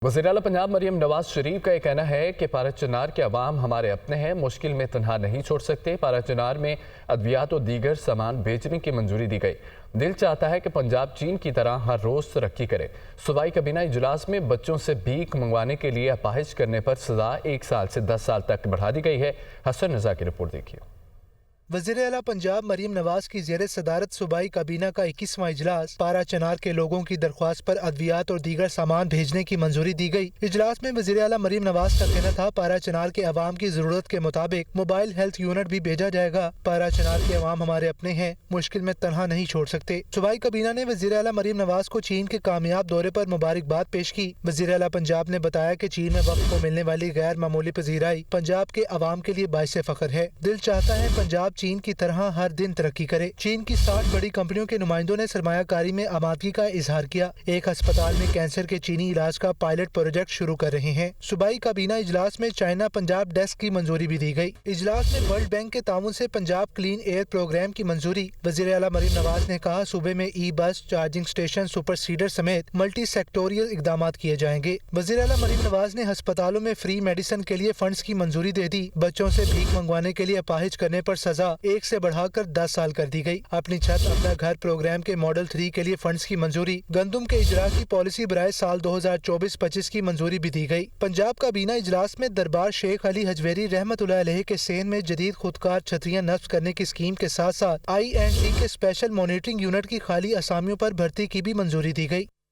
वज़ीर-ए-आला पंजाब मरियम नवाज शरीफ का ये कहना है कि पारा चनार के अवाम हमारे अपने हैं, मुश्किल में तनहा नहीं छोड़ सकते। पारा चनार में अद्वियात और दीगर सामान बेचने की मंजूरी दी गई। दिल चाहता है कि पंजाब चीन की तरह हर रोज़ तरक्की करे। सूबाई काबीना इजलास में बच्चों से भीख मंगवाने के लिए अपाहिज करने पर सज़ा 1 साल से 10 साल तक बढ़ा दी गई है। हसन रजा की रिपोर्ट देखिए। वज़ीर-ए-आला पंजाब मरियम नवाज की ज़ेर सदारत सूबाई काबीना का 21वां इजलास पारा चनार के लोगों की दरख्वास्त पर अद्वियात और दीगर सामान भेजने की मंजूरी दी गई। इजलास में वज़ीर-ए-आला मरियम नवाज का कहना था, पारा चनार के अवाम की जरूरत के मुताबिक मोबाइल हेल्थ यूनिट भी भेजा जाएगा। पारा चनार के अवाम हमारे अपने हैं, मुश्किल में तनहा नहीं छोड़ सकते। सूबाई काबीना ने वज़ीर-ए-आला मरियम नवाज को चीन के कामयाब दौरे पर मुबारकबाद पेश की। वज़ीर-ए-आला पंजाब ने बताया कि चीन में वक्त को मिलने वाली गैर मामूली पजीराई पंजाब के अवाम के लिए बाइसे फख्र है। दिल चाहता है पंजाब चीन की तरह हर दिन तरक्की करे। चीन की 60 बड़ी कंपनियों के नुमाइंदों ने सरमायाकारी में आमादगी का इजहार किया। एक अस्पताल में कैंसर के चीनी इलाज का पायलट प्रोजेक्ट शुरू कर रहे हैं। सूबाई काबीना इजलास में चाइना पंजाब डेस्क की मंजूरी भी दी गई। इजलास में वर्ल्ड बैंक के ताउन से पंजाब क्लीन एयर प्रोग्राम की मंजूरी। वज़ीर-ए-आला मरियम नवाज ने कहा, सूबे में ई बस, चार्जिंग स्टेशन, सुपर सीडर समेत मल्टी सेक्टोरियल इकदाम किए जाएंगे। वज़ीर-ए-आला मरियम नवाज ने अस्पतालों में फ्री मेडिसिन के लिए फंड्स की मंजूरी दे दी। बच्चों से भीख मंगवाने के लिए अपाहिज करने पर सजा 1 से बढ़ाकर 10 साल कर दी गई। अपनी छत अपना घर प्रोग्राम के मॉडल 3 के लिए फंड्स की मंजूरी। गंदुम के इजरा की पॉलिसी बराए साल 2024-25 की मंजूरी भी दी गई। पंजाब काबीना इजलास में दरबार शेख अली हजवेरी रहमतुल्लाह अलैह के सेन में जदीद खुदकार छतरियां नस्ब करने की स्कीम के साथ साथ IND के स्पेशल मॉनिटरिंग यूनिट की खाली असामियों पर भर्ती की भी मंजूरी दी गई।